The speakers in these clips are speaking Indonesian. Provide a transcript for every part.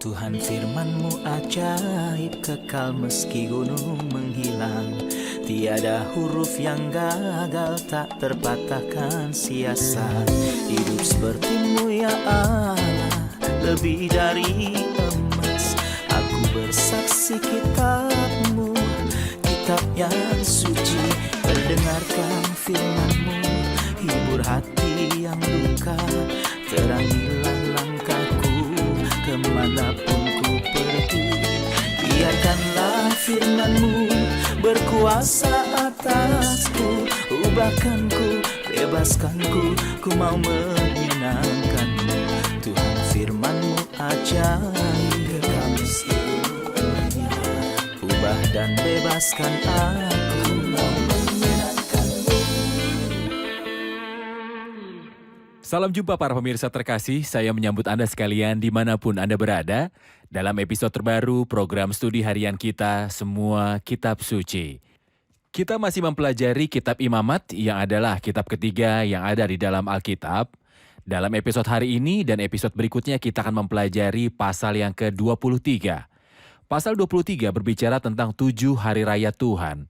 Tuhan firman-Mu ajaib, kekal meski gunung menghilang. Tiada huruf yang gagal, tak terpatahkan siasat. Hidup seperti-Mu ya Allah, lebih dari emas. Aku bersaksi kitab-Mu, kitab yang suci. Mendengarkan firman-Mu, hibur hati yang luka. Terangilah langkahku kemanapun ku pergi. Biarkanlah firman-Mu berkuasa atasku. Ubahkanku, bebaskanku, ku mau menyenangkan-Mu. Tuhan firman-Mu ajaib, kami seluruhnya. Ubah dan bebaskan aku, mau menyenangkan-Mu. Salam jumpa para pemirsa terkasih, saya menyambut Anda sekalian dimanapun Anda berada dalam episode terbaru program studi harian kita, Semua Kitab Suci. Kita masih mempelajari kitab Imamat yang adalah kitab ketiga yang ada di dalam Alkitab. Dalam episode hari ini dan episode berikutnya kita akan mempelajari pasal yang ke-23. Pasal 23 berbicara tentang 7 hari raya Tuhan.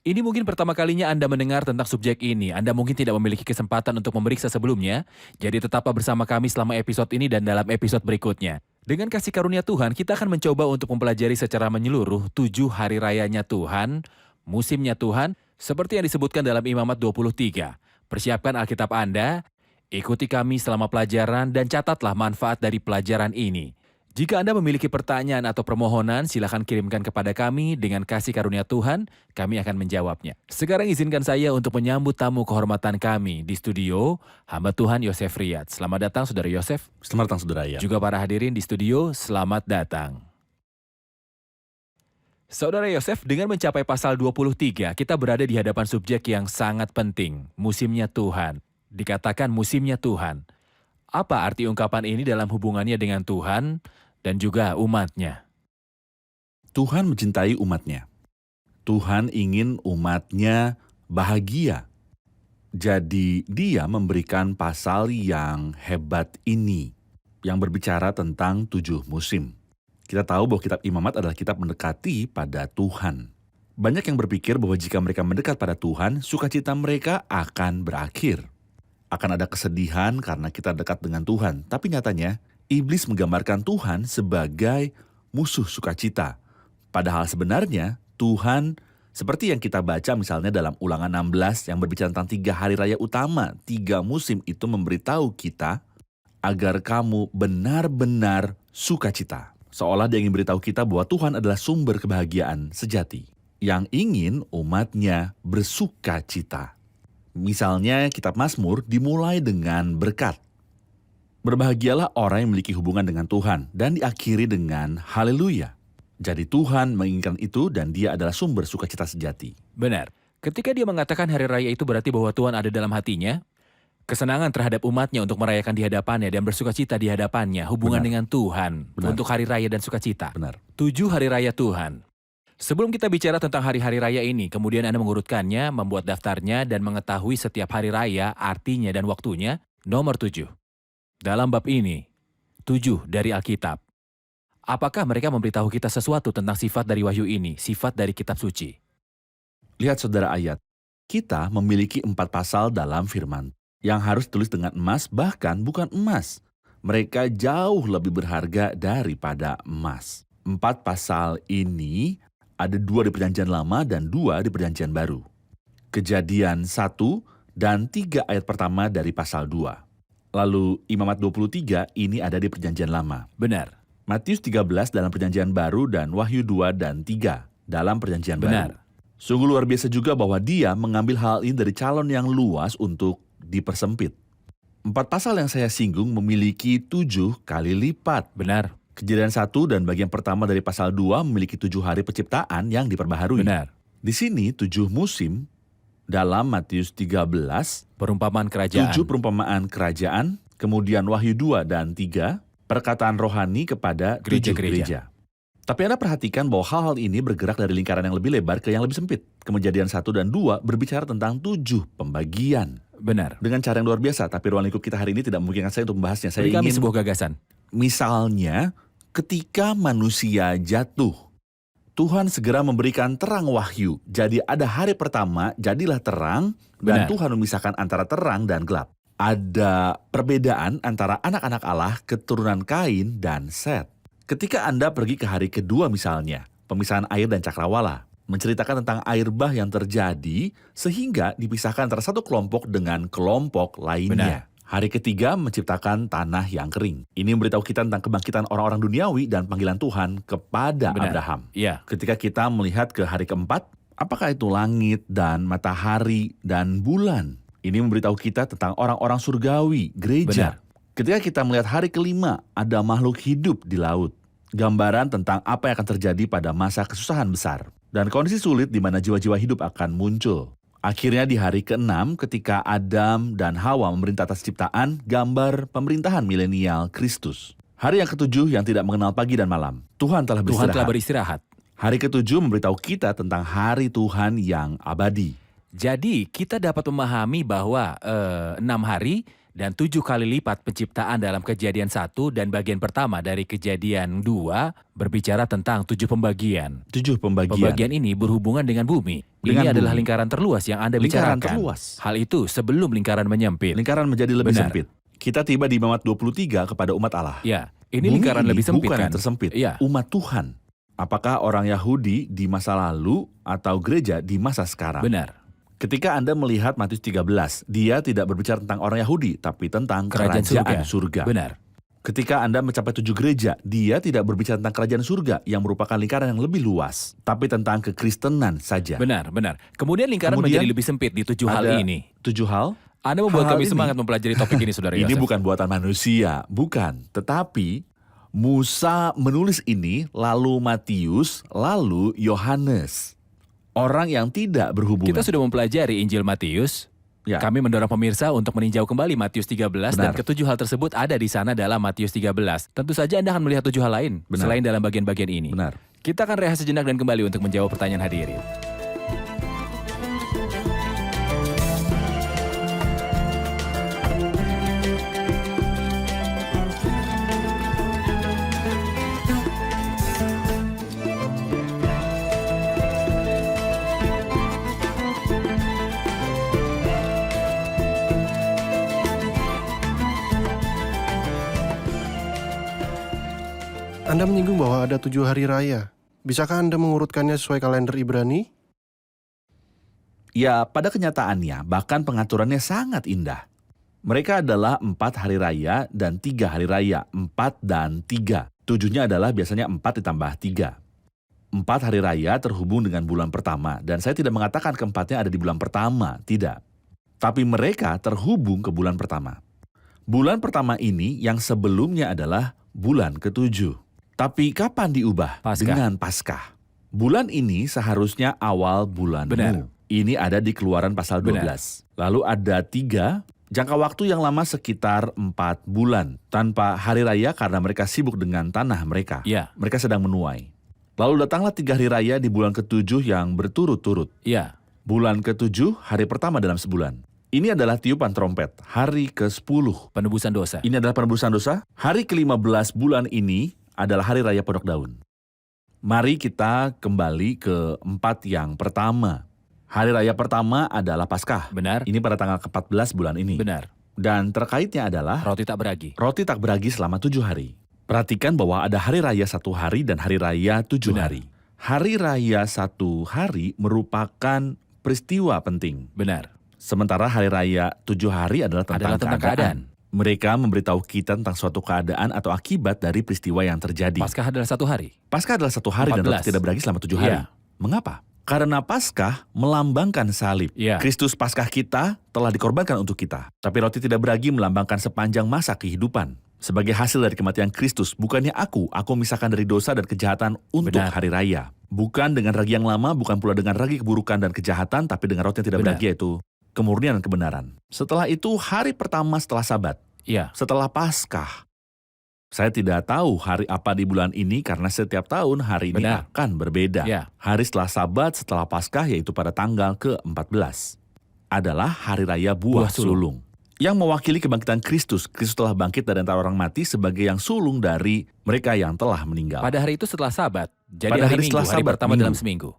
Ini mungkin pertama kalinya Anda mendengar tentang subjek ini. Anda mungkin tidak memiliki kesempatan untuk memeriksa sebelumnya, jadi tetaplah bersama kami selama episode ini dan dalam episode berikutnya. Dengan kasih karunia Tuhan, kita akan mencoba untuk mempelajari secara menyeluruh 7 hari rayanya Tuhan, musimnya Tuhan, seperti yang disebutkan dalam Imamat 23. Persiapkan Alkitab Anda, ikuti kami selama pelajaran dan catatlah manfaat dari pelajaran ini. Jika Anda memiliki pertanyaan atau permohonan, silakan kirimkan kepada kami dengan kasih karunia Tuhan, kami akan menjawabnya. Sekarang izinkan saya untuk menyambut tamu kehormatan kami di studio, hamba Tuhan Yosef Riyad. Selamat datang Saudara Yosef. Selamat datang Saudara Ian. Juga para hadirin di studio, selamat datang. Saudara Yosef, dengan mencapai pasal 23, kita berada di hadapan subjek yang sangat penting, musimnya Tuhan. Dikatakan musimnya Tuhan. Apa arti ungkapan ini dalam hubungannya dengan Tuhan dan juga umatnya? Tuhan mencintai umatnya. Tuhan ingin umatnya bahagia. Jadi dia memberikan pasal yang hebat ini, yang berbicara tentang 7 musim. Kita tahu bahwa kitab Imamat adalah kitab mendekati pada Tuhan. Banyak yang berpikir bahwa jika mereka mendekat pada Tuhan, sukacita mereka akan berakhir. Akan ada kesedihan karena kita dekat dengan Tuhan. Tapi nyatanya, iblis menggambarkan Tuhan sebagai musuh sukacita. Padahal sebenarnya Tuhan, seperti yang kita baca misalnya dalam Ulangan 16 yang berbicara tentang 3 hari raya utama, 3 musim itu memberitahu kita agar kamu benar-benar sukacita. Seolah dia ingin beritahu kita bahwa Tuhan adalah sumber kebahagiaan sejati yang ingin umatnya bersukacita. Misalnya kitab Mazmur dimulai dengan berkat. Berbahagialah orang yang memiliki hubungan dengan Tuhan dan diakhiri dengan haleluya. Jadi Tuhan menginginkan itu dan dia adalah sumber sukacita sejati. Benar. Ketika dia mengatakan hari raya itu berarti bahwa Tuhan ada dalam hatinya, kesenangan terhadap umatnya untuk merayakan di hadapannya dan bersukacita di hadapannya, hubungan Benar. dengan Tuhan Benar. untuk hari raya dan sukacita. Benar. 7 hari raya Tuhan. Sebelum kita bicara tentang hari-hari raya ini, kemudian Anda mengurutkannya, membuat daftarnya, dan mengetahui setiap hari raya, artinya dan waktunya, nomor 7. Dalam bab ini, 7 dari Alkitab. Apakah mereka memberitahu kita sesuatu tentang sifat dari wahyu ini, sifat dari kitab suci? Lihat saudara ayat. Kita memiliki 4 pasal dalam firman yang harus ditulis dengan emas, bahkan bukan emas. Mereka jauh lebih berharga daripada emas. 4 pasal ini ada 2 di Perjanjian Lama dan 2 di Perjanjian Baru. Kejadian 1 dan 3 ayat pertama dari pasal 2. Lalu Imamat 23 ini ada di Perjanjian Lama. Benar. Matius 13 dalam Perjanjian Baru dan Wahyu 2 dan 3 dalam Perjanjian Benar. Baru. Sungguh luar biasa juga bahwa dia mengambil hal ini dari calon yang luas untuk dipersempit. 4 pasal yang saya singgung memiliki 7 kali lipat. Benar. Kejadian 1 dan bagian pertama dari pasal 2 memiliki 7 hari penciptaan yang diperbaharui. Benar. Di sini 7 musim dalam Matius 13, Perumpamaan kerajaan. 7 perumpamaan kerajaan, kemudian Wahyu 2 dan 3, perkataan rohani kepada 7 gereja. Tapi Anda perhatikan bahwa hal-hal ini bergerak dari lingkaran yang lebih lebar ke yang lebih sempit. Kejadian 1 dan 2 berbicara tentang 7 pembagian. Benar. Dengan cara yang luar biasa, tapi ruang lingkup kita hari ini tidak memungkinkan saya untuk membahasnya. Saya Beri kami ingin sebuah gagasan. misalnya Ketika manusia jatuh, Tuhan segera memberikan terang wahyu. Jadi ada hari pertama, jadilah terang, dan Benar. Tuhan memisahkan antara terang dan gelap. Ada perbedaan antara anak-anak Allah keturunan Kain dan Set. Ketika Anda pergi ke hari kedua misalnya, pemisahan air dan cakrawala, menceritakan tentang air bah yang terjadi sehingga dipisahkan antara satu kelompok dengan kelompok lainnya. Hari ketiga menciptakan tanah yang kering. Ini memberitahu kita tentang kebangkitan orang-orang duniawi dan panggilan Tuhan kepada Benar. Abraham. Ya, Ketika kita melihat ke hari keempat, apakah itu langit dan matahari dan bulan? Ini memberitahu kita tentang orang-orang surgawi, gereja. Benar. Ketika kita melihat hari kelima, ada makhluk hidup di laut. Gambaran tentang apa yang akan terjadi pada masa kesusahan besar. Dan kondisi sulit di mana jiwa-jiwa hidup akan muncul. Akhirnya di hari ke-6 ketika Adam dan Hawa memerintah atas ciptaan, gambar pemerintahan milenial Kristus. Hari yang ke-7 yang tidak mengenal pagi dan malam. Tuhan telah Tuhan telah beristirahat. beristirahat. Hari ke-7 memberitahu kita tentang hari Tuhan yang abadi. Jadi kita dapat memahami bahwa 6 hari dan 7 kali lipat penciptaan dalam Kejadian 1 dan bagian pertama dari Kejadian 2 berbicara tentang 7 pembagian. 7 pembagian. Pembagian ini berhubungan dengan bumi. Dengan Ini adalah bumi. lingkaran terluas yang Anda Lingkaran bicarakan. terluas. Hal itu sebelum lingkaran menyempit. Lingkaran menjadi lebih Benar. sempit. Kita tiba di Imamat 23 kepada umat Allah. Ya, ini Bumi lingkaran ini lebih sempit bukan kan? yang tersempit. Iya. Umat Tuhan. Apakah orang Yahudi di masa lalu atau gereja di masa sekarang? Benar. Ketika Anda melihat Matius 13, dia tidak berbicara tentang orang Yahudi, tapi tentang kerajaan surga. Benar. Ketika Anda mencapai 7 gereja, dia tidak berbicara tentang kerajaan surga yang merupakan lingkaran yang lebih luas, tapi tentang kekristenan saja. Benar, benar. Kemudian lingkaran Kemudian menjadi lebih sempit di 7 hal Ada ini. 7 hal. Anda membuat Hal-hal kami ini- semangat mempelajari topik ini, Saudara Ini Yosef. bukan buatan manusia, bukan. Tetapi Musa menulis ini, lalu Matius, lalu Yohanes. Orang yang tidak berhubungan. Kita sudah mempelajari Injil Matius. Ya. Kami mendorong pemirsa untuk meninjau kembali Matius 13 dan Benar. ketujuh hal tersebut ada di sana dalam Matius 13. Tentu saja Anda akan melihat 7 hal lain Benar. selain dalam bagian-bagian ini. Benar. Kita akan rehat sejenak dan kembali untuk menjawab pertanyaan hadirin. Anda menyinggung bahwa ada 7 hari raya. Bisakah Anda mengurutkannya sesuai kalender Ibrani? Ya, pada kenyataannya, bahkan pengaturannya sangat indah. Mereka adalah 4 hari raya dan 3 hari raya. 4 dan 3. 7-nya adalah biasanya 4 ditambah 3. 4 hari raya terhubung dengan bulan pertama. Dan saya tidak mengatakan keempatnya ada di bulan pertama. Tidak. Tapi mereka terhubung ke bulan pertama. Bulan pertama ini yang sebelumnya adalah bulan ke-7. Tapi kapan diubah? Paskah. Dengan Paskah. Bulan ini seharusnya awal bulanmu. Benar. Ini ada di Keluaran pasal 12. Lalu ada 3, jangka waktu yang lama sekitar 4 bulan. Tanpa hari raya karena mereka sibuk dengan tanah mereka. Ya. Mereka sedang menuai. Lalu datanglah 3 hari raya di bulan ke-7 yang berturut-turut. Ya, Bulan ke-7, hari pertama dalam sebulan. Ini adalah tiupan trompet, hari ke-10. penebusan dosa. Ini adalah penebusan dosa. Hari ke-15 bulan ini adalah hari raya Pondok Daun. Mari kita kembali ke 4 yang pertama. Hari raya pertama adalah Paskah. Benar. Ini pada tanggal ke-14 bulan ini. Benar. Dan terkaitnya adalah Roti tak beragi. roti tak beragi selama 7 hari. Perhatikan bahwa ada hari raya 1 hari dan hari raya 7 Benar. hari. Hari raya 1 hari merupakan peristiwa penting. Benar. Sementara hari raya 7 hari adalah tentang keadaan. Mereka memberitahu kita tentang suatu keadaan atau akibat dari peristiwa yang terjadi. Paskah adalah 1 hari. Paskah adalah 1 hari dan 14. roti tidak beragi selama 7 hari. Iya. Mengapa? Karena Paskah melambangkan salib. Iya. Kristus Paskah kita telah dikorbankan untuk kita. Tapi roti tidak beragi melambangkan sepanjang masa kehidupan. Sebagai hasil dari kematian Kristus, bukannya aku misahkan dari dosa dan kejahatan untuk Benar. hari raya. Bukan dengan ragi yang lama, bukan pula dengan ragi keburukan dan kejahatan, tapi dengan roti yang tidak Benar. beragi, yaitu kemurnian dan kebenaran. Setelah itu, hari pertama setelah Sabat, Ya, setelah Paskah. Saya tidak tahu hari apa di bulan ini karena setiap tahun hari ini Benar. akan berbeda. Ya. Hari setelah Sabat setelah Paskah yaitu pada tanggal ke-14 adalah hari raya buah Buah sulung. sulung. yang mewakili kebangkitan Kristus. Kristus telah bangkit dari antara orang mati sebagai yang sulung dari mereka yang telah meninggal. Pada hari itu setelah Sabat. Jadi Pada hari hari Minggu, setelah hari Sabat, pertama Minggu. dalam seminggu.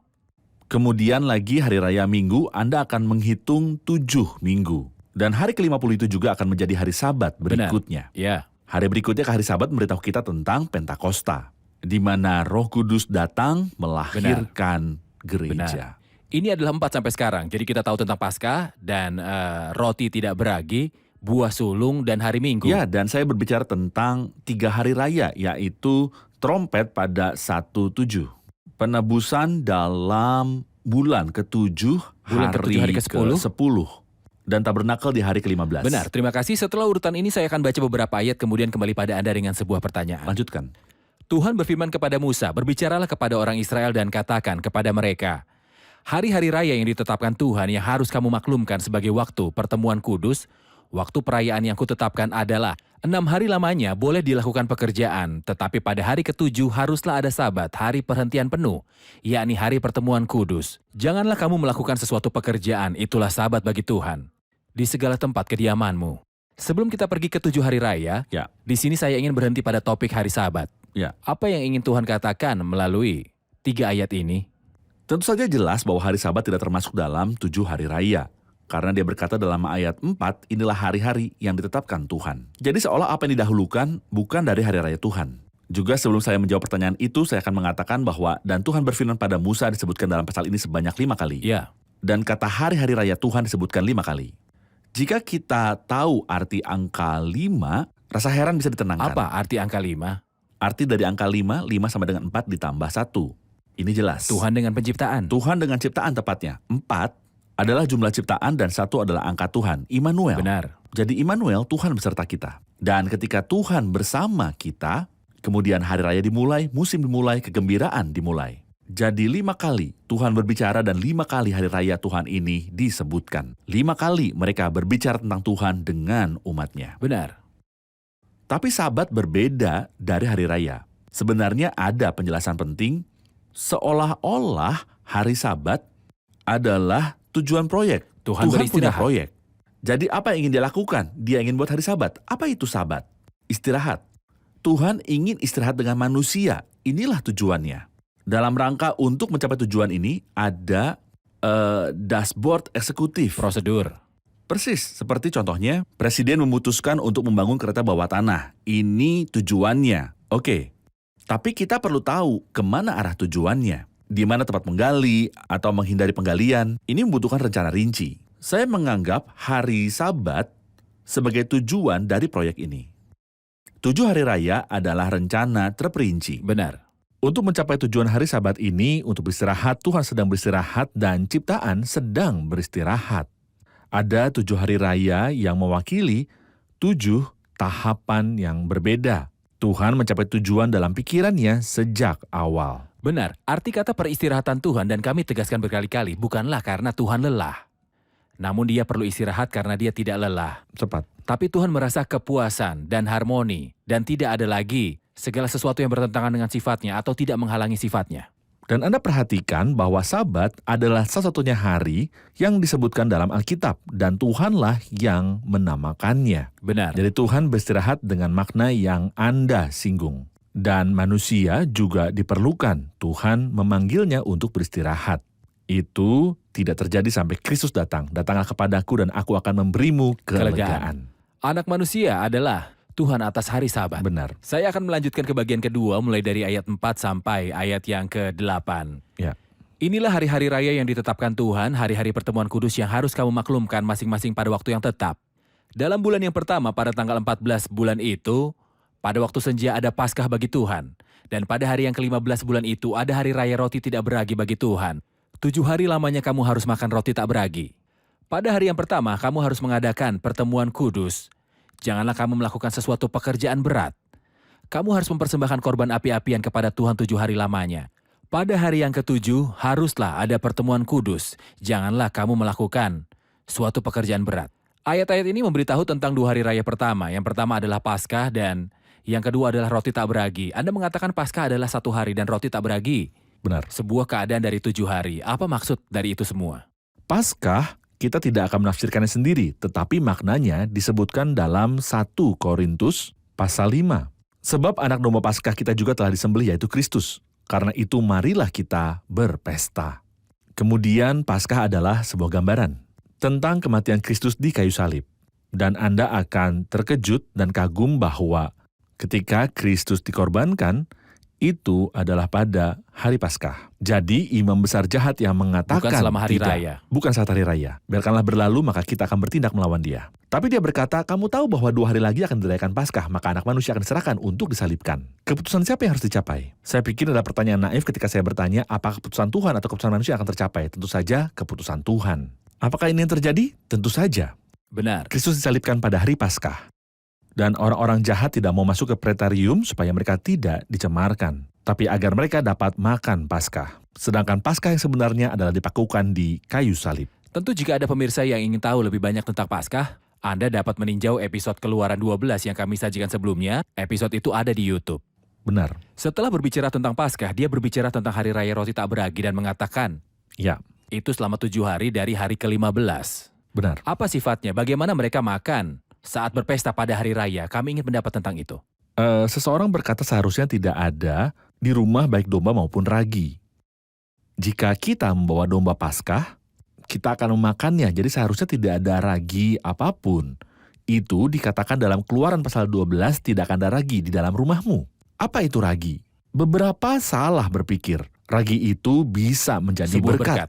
Kemudian lagi hari raya Minggu, Anda akan menghitung 7 minggu. Dan hari ke-50 itu juga akan menjadi hari Sabat berikutnya. Ya, Hari berikutnya ke hari Sabat memberitahu kita tentang Pentakosta, di mana Roh Kudus datang melahirkan gereja. ini adalah 4 sampai sekarang. Jadi kita tahu tentang Paskah dan roti tidak beragi, buah sulung dan hari Minggu. Ya, dan saya berbicara tentang 3 hari raya, yaitu trompet pada 1/7. Penebusan dalam bulan ke-7, Bulan ke-7 hari ke-10. ke-10. Dan tabernakel di hari ke-15. Benar, terima kasih. Setelah urutan ini saya akan baca beberapa ayat kemudian kembali pada Anda dengan sebuah pertanyaan. Lanjutkan. Tuhan berfirman kepada Musa, berbicaralah kepada orang Israel dan katakan kepada mereka, hari-hari raya yang ditetapkan Tuhan yang harus kamu maklumkan sebagai waktu pertemuan kudus, waktu perayaan yang kutetapkan adalah 6 hari lamanya boleh dilakukan pekerjaan, tetapi pada hari ke-7 haruslah ada Sabat, hari perhentian penuh, yakni hari pertemuan kudus. Janganlah kamu melakukan sesuatu pekerjaan, itulah Sabat bagi Tuhan, di segala tempat kediamanmu. Sebelum kita pergi ke 7 hari raya, Ya. di sini saya ingin berhenti pada topik hari Sabat. Ya. Apa yang ingin Tuhan katakan melalui 3 ayat ini? Tentu saja jelas bahwa hari Sabat tidak termasuk dalam 7 hari raya. Karena dia berkata dalam ayat 4, inilah hari-hari yang ditetapkan Tuhan. Jadi seolah apa yang didahulukan bukan dari hari raya Tuhan. Juga sebelum saya menjawab pertanyaan itu, saya akan mengatakan bahwa dan Tuhan berfirman pada Musa disebutkan dalam pasal ini sebanyak 5 kali. Ya, Dan kata hari-hari raya Tuhan disebutkan 5 kali. Jika kita tahu arti angka 5, rasa heran bisa ditenangkan. apa arti angka 5? Arti dari angka 5, 5 sama dengan 4 ditambah 1. Ini jelas. Tuhan dengan penciptaan. Tuhan dengan ciptaan tepatnya. 4 adalah jumlah ciptaan dan 1 adalah angka Tuhan, Immanuel. Benar. Jadi Immanuel, Tuhan beserta kita. Dan ketika Tuhan bersama kita, kemudian hari raya dimulai, musim dimulai, kegembiraan dimulai. Jadi 5 kali Tuhan berbicara dan 5 kali hari raya Tuhan ini disebutkan. 5 kali mereka berbicara tentang Tuhan dengan umatnya. Benar. Tapi Sabat berbeda dari hari raya. Sebenarnya ada penjelasan penting, seolah-olah hari Sabat adalah tujuan proyek. Tuhan punya beristirahat. proyek. Jadi apa yang ingin dia lakukan? Dia ingin buat hari Sabat. Apa itu Sabat? Istirahat. Tuhan ingin istirahat dengan manusia. Inilah tujuannya. Dalam rangka untuk mencapai tujuan ini ada dashboard eksekutif. Prosedur. Persis, seperti contohnya, Presiden memutuskan untuk membangun kereta bawah tanah. Ini tujuannya. Oke, tapi kita perlu tahu kemana arah tujuannya. Di mana tempat menggali atau menghindari penggalian. Ini membutuhkan rencana rinci. Saya menganggap hari Sabat sebagai tujuan dari proyek ini. 7 hari raya adalah rencana terperinci. Benar. Untuk mencapai tujuan hari Sabat ini, untuk beristirahat, Tuhan sedang beristirahat dan ciptaan sedang beristirahat. Ada 7 hari raya yang mewakili 7 tahapan yang berbeda. Tuhan mencapai tujuan dalam pikirannya sejak awal. Benar. Arti kata peristirahatan Tuhan dan kami tegaskan berkali-kali bukanlah karena Tuhan lelah. Namun dia perlu istirahat karena dia tidak lelah. Cepat. Tapi Tuhan merasa kepuasan dan harmoni dan tidak ada lagi segala sesuatu yang bertentangan dengan sifatnya atau tidak menghalangi sifatnya. Dan Anda perhatikan bahwa Sabat adalah satu-satunya hari yang disebutkan dalam Alkitab dan Tuhanlah yang menamakannya. Benar. Jadi Tuhan beristirahat dengan makna yang Anda singgung. Dan manusia juga diperlukan. Tuhan memanggilnya untuk beristirahat. Itu tidak terjadi sampai Kristus datang. Datanglah kepadaku dan aku akan memberimu kelegaan. Anak manusia adalah Tuhan atas hari Sabat. Benar. Saya akan melanjutkan ke bagian kedua mulai dari ayat 4 sampai ayat yang ke-8. Ya. Inilah hari-hari raya yang ditetapkan Tuhan, hari-hari pertemuan kudus yang harus kamu maklumkan masing-masing pada waktu yang tetap. Dalam bulan yang pertama pada tanggal 14 bulan itu, pada waktu senja ada Paskah bagi Tuhan. Dan pada hari yang ke-15 bulan itu ada hari raya roti tidak beragi bagi Tuhan. 7 hari lamanya kamu harus makan roti tak beragi. Pada hari yang pertama kamu harus mengadakan pertemuan kudus. Janganlah kamu melakukan sesuatu pekerjaan berat. Kamu harus mempersembahkan korban api-apian kepada Tuhan 7 hari lamanya. Pada hari yang ke-7 haruslah ada pertemuan kudus. Janganlah kamu melakukan suatu pekerjaan berat. Ayat-ayat ini memberitahu tentang 2 hari raya pertama. Yang pertama adalah Paskah dan yang kedua adalah roti tak beragi. Anda mengatakan Paskah adalah 1 hari dan roti tak beragi. Benar. Sebuah keadaan dari 7 hari. Apa maksud dari itu semua? Paskah kita tidak akan menafsirkannya sendiri, tetapi maknanya disebutkan dalam 1 Korintus pasal 5. Sebab anak domba Paskah kita juga telah disembelih, yaitu Kristus. Karena itu marilah kita berpesta. Kemudian Paskah adalah sebuah gambaran tentang kematian Kristus di kayu salib. Dan Anda akan terkejut dan kagum bahwa ketika Kristus dikorbankan, itu adalah pada hari Paskah. Jadi imam besar jahat yang mengatakan Bukan selama hari tidak, raya. bukan saat hari raya. Biarkanlah berlalu, maka kita akan bertindak melawan dia. Tapi dia berkata, kamu tahu bahwa 2 hari lagi akan dirayakan Paskah, maka anak manusia akan diserahkan untuk disalibkan. Keputusan siapa yang harus dicapai? Saya pikir ada pertanyaan naif ketika saya bertanya, apakah keputusan Tuhan atau keputusan manusia akan tercapai? Tentu saja keputusan Tuhan. Apakah ini yang terjadi? Tentu saja. Benar. Kristus disalibkan pada hari Paskah. Dan orang-orang jahat tidak mau masuk ke preterium supaya mereka tidak dicemarkan, tapi agar mereka dapat makan Paskah. Sedangkan Paskah yang sebenarnya adalah dipakukan di kayu salib. Tentu jika ada pemirsa yang ingin tahu lebih banyak tentang Paskah, Anda dapat meninjau episode Keluaran 12 yang kami sajikan sebelumnya. Episode itu ada di YouTube. Benar. Setelah berbicara tentang Paskah, dia berbicara tentang Hari Raya Roti Tak Beragi dan mengatakan, Ya, itu selama 7 hari dari hari ke-15. benar. Apa sifatnya? Bagaimana mereka makan? Saat berpesta pada hari raya, kami ingin pendapat tentang itu. Seseorang berkata seharusnya tidak ada di rumah baik domba maupun ragi. Jika kita membawa domba Paskah, kita akan memakannya, jadi seharusnya tidak ada ragi apapun. Itu dikatakan dalam Keluaran pasal 12, tidak akan ada ragi di dalam rumahmu. Apa itu ragi? Beberapa salah berpikir, ragi itu bisa menjadi Sebuah berkat.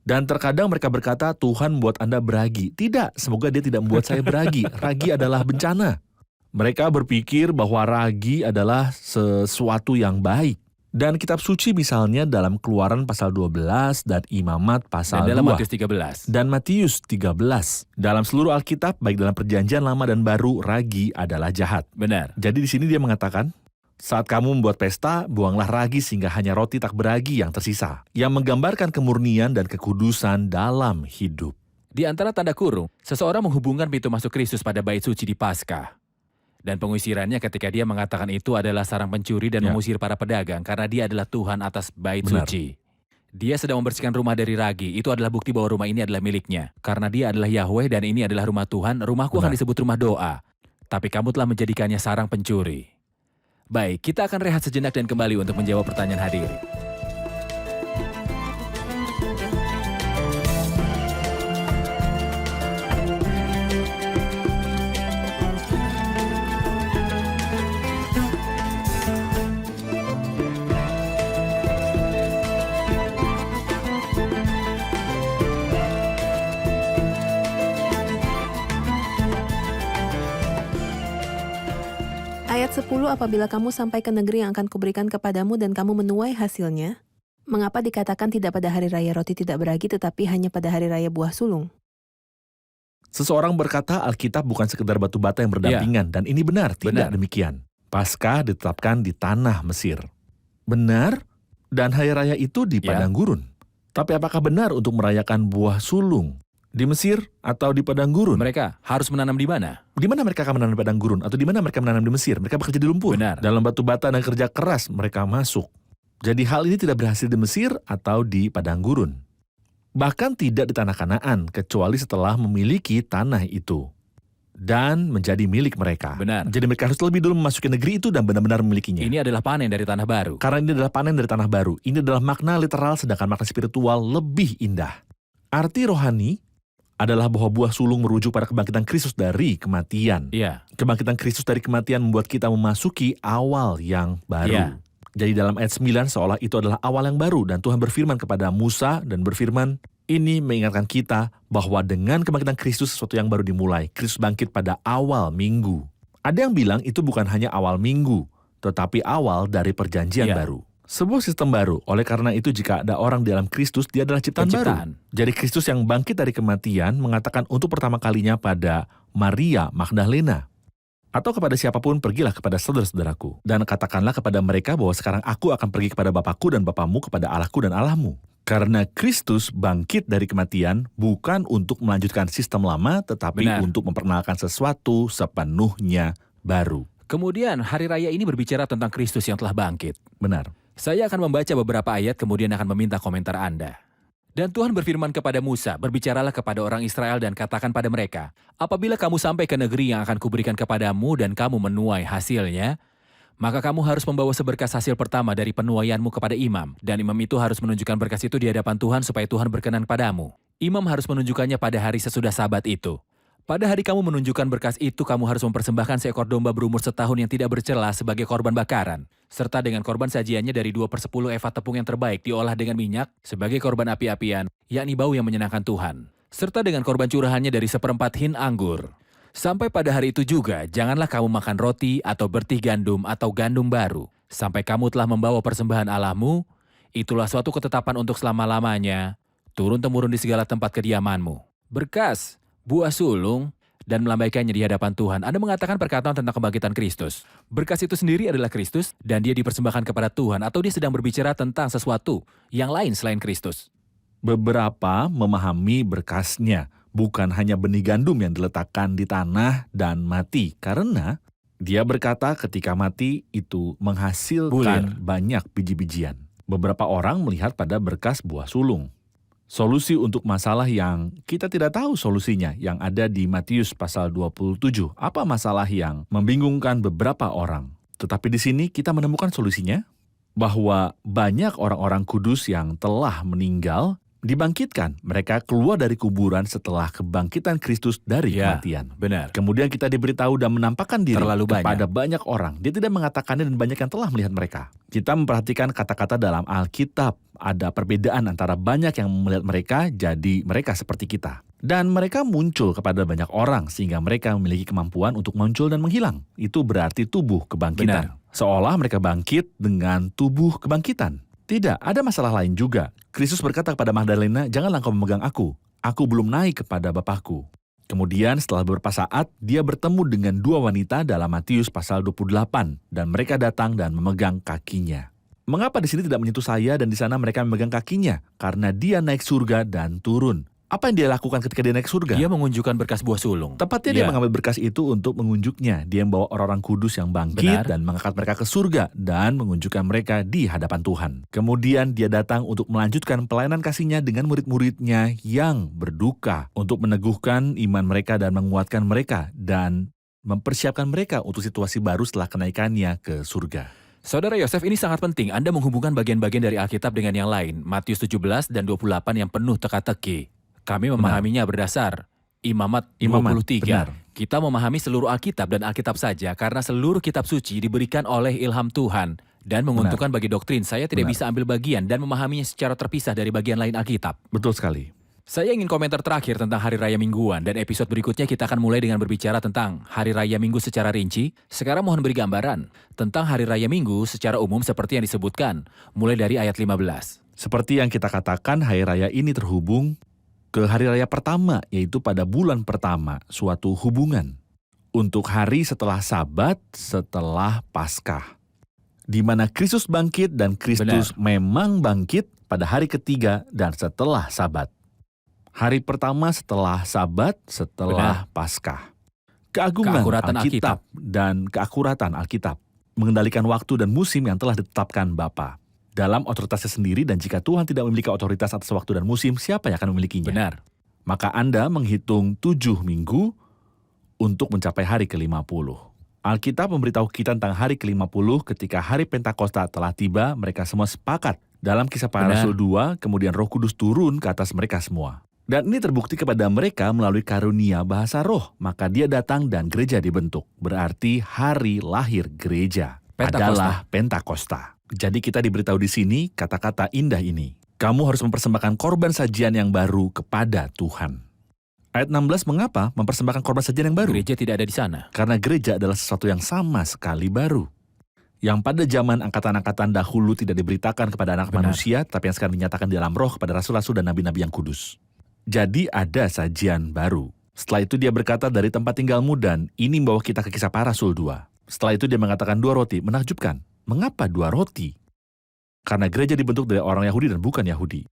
Dan terkadang mereka berkata, Tuhan membuat Anda beragi. Tidak, semoga dia tidak membuat saya beragi. Ragi adalah bencana. Mereka berpikir bahwa ragi adalah sesuatu yang baik. Dan kitab suci misalnya dalam Keluaran pasal 12 dan Imamat pasal Dan dalam 2. Matius 13. Dan Matius 13. Dalam seluruh Alkitab, baik dalam perjanjian lama dan baru, ragi adalah jahat. Benar. Jadi di sini dia mengatakan, saat kamu membuat pesta, buanglah ragi sehingga hanya roti tak beragi yang tersisa, yang menggambarkan kemurnian dan kekudusan dalam hidup. Di antara tanda kurung, seseorang menghubungkan pintu masuk Kristus pada bait suci di Paskah. Dan pengusirannya ketika dia mengatakan itu adalah sarang pencuri dan Ya. mengusir para pedagang karena dia adalah Tuhan atas bait Benar. suci. Dia sedang membersihkan rumah dari ragi. Itu adalah bukti bahwa rumah ini adalah miliknya. Karena dia adalah Yahweh dan ini adalah rumah Tuhan, rumahku akan Benar. disebut rumah doa. Tapi kamu telah menjadikannya sarang pencuri. Baik, kita akan rehat sejenak dan kembali untuk menjawab pertanyaan hadirin. Ayat 10, apabila kamu sampai ke negeri yang akan kuberikan kepadamu dan kamu menuai hasilnya, mengapa dikatakan tidak pada hari raya roti tidak beragi tetapi hanya pada hari raya buah sulung? Seseorang berkata Alkitab bukan sekedar batu bata yang berdampingan, dan ini benar, tidak Benar. demikian. Paskah ditetapkan di tanah Mesir. Benar, dan hari raya itu di Ya. padang gurun. Tapi apakah benar untuk merayakan buah sulung di Mesir atau di padang gurun? Mereka harus menanam di mana? Di mana mereka akan menanam di padang gurun? Atau di mana mereka menanam di Mesir? Mereka bekerja di lumpur. Benar. Dalam batu bata dan kerja keras mereka masuk. Jadi hal ini tidak berhasil di Mesir atau di padang gurun. Bahkan tidak di tanah Kanaan, kecuali setelah memiliki tanah itu. Dan menjadi milik mereka. Benar. Jadi mereka harus lebih dulu memasuki negeri itu dan benar-benar memilikinya. Ini adalah panen dari tanah baru. Karena ini adalah panen dari tanah baru. Ini adalah makna literal, sedangkan makna spiritual lebih indah. Arti rohani adalah bahwa buah sulung merujuk pada kebangkitan Kristus dari kematian. Iya. Kebangkitan Kristus dari kematian membuat kita memasuki awal yang baru. Iya. Jadi dalam ayat 9 seolah itu adalah awal yang baru dan Tuhan berfirman kepada Musa dan berfirman, ini mengingatkan kita bahwa dengan kebangkitan Kristus sesuatu yang baru dimulai. Kristus bangkit pada awal minggu. Ada yang bilang itu bukan hanya awal minggu, tetapi awal dari perjanjian Iya. baru. Sebuah sistem baru. Oleh karena itu jika ada orang di dalam Kristus, dia adalah ciptaan Penciptaan. baru. Jadi Kristus yang bangkit dari kematian mengatakan untuk pertama kalinya pada Maria Magdalena. Atau kepada siapapun, pergilah kepada saudara-saudaraku. Dan katakanlah kepada mereka bahwa sekarang aku akan pergi kepada Bapakku dan Bapamu, kepada Allahku dan Allahmu. Karena Kristus bangkit dari kematian bukan untuk melanjutkan sistem lama, tetapi Benar. untuk memperkenalkan sesuatu sepenuhnya baru. Kemudian hari raya ini berbicara tentang Kristus yang telah bangkit. Benar. Saya akan membaca beberapa ayat kemudian akan meminta komentar Anda. Dan Tuhan berfirman kepada Musa, berbicaralah kepada orang Israel dan katakan pada mereka, apabila kamu sampai ke negeri yang akan kuberikan kepadamu dan kamu menuai hasilnya, maka kamu harus membawa seberkas hasil pertama dari penuaianmu kepada imam. Dan imam itu harus menunjukkan berkas itu di hadapan Tuhan supaya Tuhan berkenan padamu. Imam harus menunjukkannya pada hari sesudah Sabat itu. Pada hari kamu menunjukkan berkas itu, kamu harus mempersembahkan seekor domba berumur setahun yang tidak bercela sebagai korban bakaran, serta dengan korban sajiannya dari 2/10 eva tepung yang terbaik diolah dengan minyak sebagai korban api-apian, yakni bau yang menyenangkan Tuhan, serta dengan korban curahannya dari 1/4 hin anggur. Sampai pada hari itu juga, janganlah kamu makan roti atau bertih gandum atau gandum baru, sampai kamu telah membawa persembahan Allahmu. Itulah suatu ketetapan untuk selama-lamanya, turun-temurun di segala tempat kediamanmu. Berkas, buah sulung, dan melambaikannya di hadapan Tuhan. Anda mengatakan perkataan tentang kebangkitan Kristus. Berkas itu sendiri adalah Kristus, dan dia dipersembahkan kepada Tuhan, atau dia sedang berbicara tentang sesuatu yang lain selain Kristus. Beberapa memahami berkasnya, bukan hanya benih gandum yang diletakkan di tanah dan mati, karena dia berkata ketika mati itu menghasilkan banyak biji-bijian. Beberapa orang melihat pada berkas buah sulung. Solusi untuk masalah yang kita tidak tahu solusinya yang ada di Matius pasal 27. Apa masalah yang membingungkan beberapa orang? Tetapi di sini kita menemukan solusinya, bahwa banyak orang-orang kudus yang telah meninggal dibangkitkan. Mereka keluar dari kuburan setelah kebangkitan Kristus dari kematian. Benar. Kemudian kita diberitahu dan menampakkan diri Terlalu kepada banyak orang. Dia tidak mengatakannya dan banyak yang telah melihat mereka. Kita memperhatikan kata-kata dalam Alkitab. Ada perbedaan antara banyak yang melihat mereka, jadi mereka seperti kita. Dan mereka muncul kepada banyak orang sehingga mereka memiliki kemampuan untuk muncul dan menghilang. Itu berarti tubuh kebangkitan. Benar. Seolah mereka bangkit dengan tubuh kebangkitan. Tidak, ada masalah lain juga. Kristus berkata kepada Magdalena, janganlah kau memegang aku belum naik kepada Bapakku. Kemudian setelah beberapa saat, dia bertemu dengan 2 wanita dalam Matius pasal 28, dan mereka datang dan memegang kakinya. Mengapa di sini tidak menyentuh saya dan di sana mereka memegang kakinya? Karena dia naik surga dan turun. Apa yang dia lakukan ketika dia naik surga? Dia mengunjukkan berkas buah sulung. Tepatnya dia mengambil berkas itu untuk mengunjuknya. Dia membawa orang-orang kudus yang bangkit dan mengangkat mereka ke surga dan mengunjukkan mereka di hadapan Tuhan. Kemudian dia datang untuk melanjutkan pelayanan kasihnya dengan murid-muridnya yang berduka, untuk meneguhkan iman mereka dan menguatkan mereka dan mempersiapkan mereka untuk situasi baru setelah kenaikannya ke surga. Saudara Yosef, ini sangat penting. Anda menghubungkan bagian-bagian dari Alkitab dengan yang lain. Matius 17 dan 28 yang penuh teka-teki. Kami memahaminya berdasar Imamat 23. Benar. Kita memahami seluruh Alkitab dan Alkitab saja karena seluruh kitab suci diberikan oleh ilham Tuhan dan menguntungkan bagi doktrin. Saya tidak bisa ambil bagian dan memahaminya secara terpisah dari bagian lain Alkitab. Betul sekali. Saya ingin komentar terakhir tentang Hari Raya Mingguan, dan episode berikutnya kita akan mulai dengan berbicara tentang Hari Raya Minggu secara rinci. Sekarang mohon beri gambaran tentang Hari Raya Minggu secara umum seperti yang disebutkan, mulai dari ayat 15. Seperti yang kita katakan, Hari Raya ini terhubung ke Hari Raya pertama, yaitu pada bulan pertama, suatu hubungan. Untuk hari setelah Sabat, setelah Paskah. Di mana Kristus bangkit dan Kristus memang bangkit pada hari ketiga dan setelah Sabat. Hari pertama setelah Sabat, setelah Paskah. Keagungan Alkitab dan keakuratan Alkitab mengendalikan waktu dan musim yang telah ditetapkan Bapa dalam otoritasnya sendiri, dan jika Tuhan tidak memiliki otoritas atas waktu dan musim, siapa yang akan memilikinya? Benar. Maka Anda menghitung 7 minggu untuk mencapai hari ke-50. Alkitab memberitahu kita tentang hari ke-50 ketika hari Pentakosta telah tiba, mereka semua sepakat. Dalam Kisah Para Rasul 2, kemudian Roh Kudus turun ke atas mereka semua. Dan ini terbukti kepada mereka melalui karunia bahasa roh. Maka dia datang dan gereja dibentuk. Berarti hari lahir gereja adalah Pentakosta. Jadi kita diberitahu di sini kata-kata indah ini. Kamu harus mempersembahkan korban sajian yang baru kepada Tuhan. Ayat 16, mengapa mempersembahkan korban sajian yang baru? Gereja tidak ada di sana. Karena gereja adalah sesuatu yang sama sekali baru. Yang pada zaman angkatan-angkatan dahulu tidak diberitakan kepada anak manusia, tapi yang sekarang dinyatakan di dalam roh kepada rasul-rasul dan nabi-nabi yang kudus. Jadi ada sajian baru. Setelah itu dia berkata, dari tempat tinggalmu, dan ini membawa kita ke Kisah Para Rasul 2. Setelah itu dia mengatakan 2 roti, menakjubkan. Mengapa 2 roti? Karena gereja dibentuk dari orang Yahudi dan bukan Yahudi.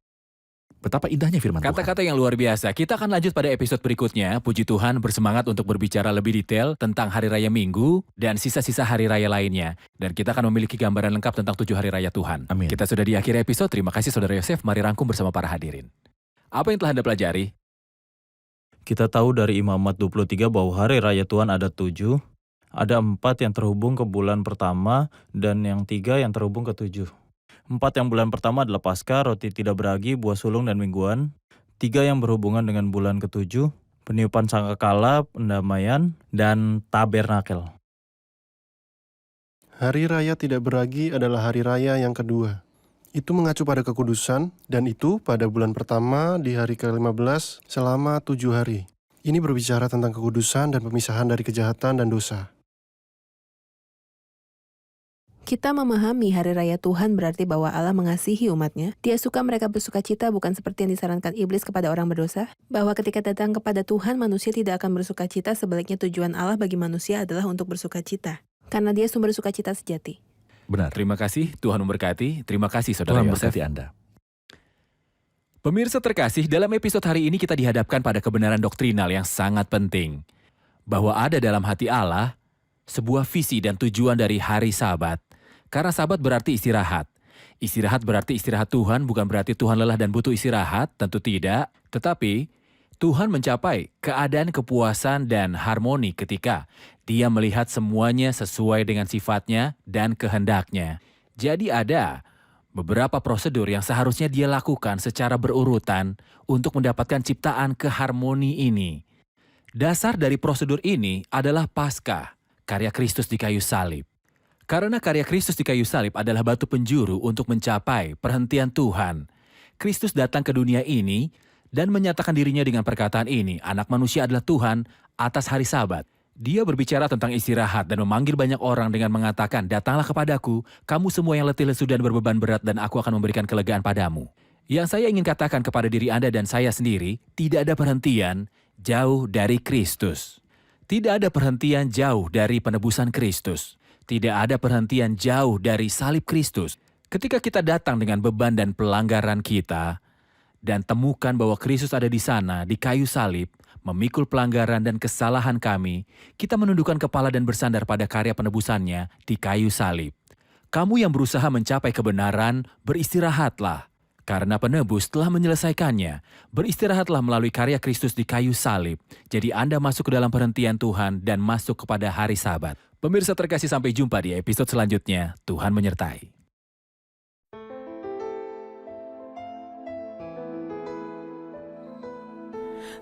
Betapa indahnya firman Tuhan. Kata-kata yang luar biasa. Kita akan lanjut pada episode berikutnya. Puji Tuhan, bersemangat untuk berbicara lebih detail tentang Hari Raya Minggu dan sisa-sisa Hari Raya lainnya. Dan kita akan memiliki gambaran lengkap tentang 7 Hari Raya Tuhan. Amin. Kita sudah di akhir episode. Terima kasih Saudara Yosef. Mari rangkum bersama para hadirin. Apa yang telah Anda pelajari? Kita tahu dari Imamat 23 bahwa hari raya Tuhan ada 7, ada 4 yang terhubung ke bulan pertama, dan yang 3 yang terhubung ke 7. 4 yang bulan pertama adalah Paskah, roti tidak beragi, buah sulung, dan mingguan. 3 yang berhubungan dengan bulan ke-7, peniupan sangkakala, pendamaian, dan tabernakel. Hari raya tidak beragi adalah hari raya yang kedua. Itu mengacu pada kekudusan, dan itu pada bulan pertama di hari ke-15 selama 7 hari. Ini berbicara tentang kekudusan dan pemisahan dari kejahatan dan dosa. Kita memahami hari raya Tuhan berarti bahwa Allah mengasihi umatnya. Dia suka mereka bersuka cita, bukan seperti yang disarankan iblis kepada orang berdosa. Bahwa ketika datang kepada Tuhan, manusia tidak akan bersuka cita, sebaliknya tujuan Allah bagi manusia adalah untuk bersuka cita. Karena dia sumber sukacita sejati. Benar. Terima kasih, Tuhan memberkati. Terima kasih Saudara Tuhan Yosef. berkati Anda. Pemirsa terkasih, dalam episode hari ini kita dihadapkan pada kebenaran doktrinal yang sangat penting. Bahwa ada dalam hati Allah sebuah visi dan tujuan dari hari Sabat. Karena Sabat berarti istirahat. Istirahat berarti istirahat Tuhan, bukan berarti Tuhan lelah dan butuh istirahat, tentu tidak. Tetapi Tuhan mencapai keadaan kepuasan dan harmoni ketika Dia melihat semuanya sesuai dengan sifatnya dan kehendaknya. Jadi ada beberapa prosedur yang seharusnya Dia lakukan secara berurutan untuk mendapatkan ciptaan keharmoni ini. Dasar dari prosedur ini adalah Paskah, karya Kristus di kayu salib. Karena karya Kristus di kayu salib adalah batu penjuru untuk mencapai perhentian Tuhan. Kristus datang ke dunia ini dan menyatakan dirinya dengan perkataan ini, anak manusia adalah Tuhan atas hari Sabat. Dia berbicara tentang istirahat dan memanggil banyak orang dengan mengatakan, datanglah kepadaku, kamu semua yang letih lesu dan berbeban berat, dan aku akan memberikan kelegaan padamu. Yang saya ingin katakan kepada diri Anda dan saya sendiri, tidak ada perhentian jauh dari Kristus. Tidak ada perhentian jauh dari penebusan Kristus. Tidak ada perhentian jauh dari salib Kristus. Ketika kita datang dengan beban dan pelanggaran kita, dan temukan bahwa Kristus ada di sana, di kayu salib, memikul pelanggaran dan kesalahan kami, kita menundukkan kepala dan bersandar pada karya penebusannya di kayu salib. Kamu yang berusaha mencapai kebenaran, beristirahatlah. Karena penebus telah menyelesaikannya. Beristirahatlah melalui karya Kristus di kayu salib. Jadi Anda masuk ke dalam perhentian Tuhan dan masuk kepada hari Sabat. Pemirsa terkasih, sampai jumpa di episode selanjutnya. Tuhan menyertai.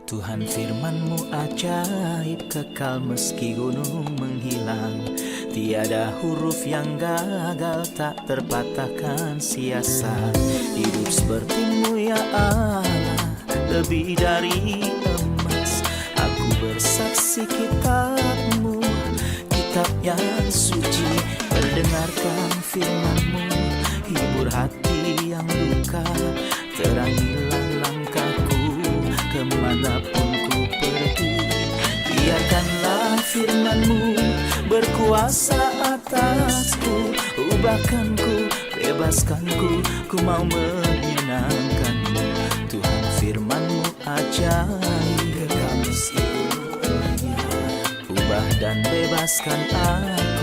Tuhan firman-Mu ajaib, kekal meski gunung menghilang. Tiada huruf yang gagal, tak terpatahkan siasat. Hidup seperti-Mu ya Allah, lebih dari emas. Aku bersaksi kitab-Mu, kitab yang suci. Perdengarkan firman-Mu, hibur hati yang luka. Terangilah langkahku kemanapun ku pergi. Biarkanlah firman-Mu berkuasa atasku. Ubahkanku, bebaskanku, ku mau menyenangkan-Mu. Tuhan firman-Mu ajaib, kekal meski ubah dan bebaskan aku.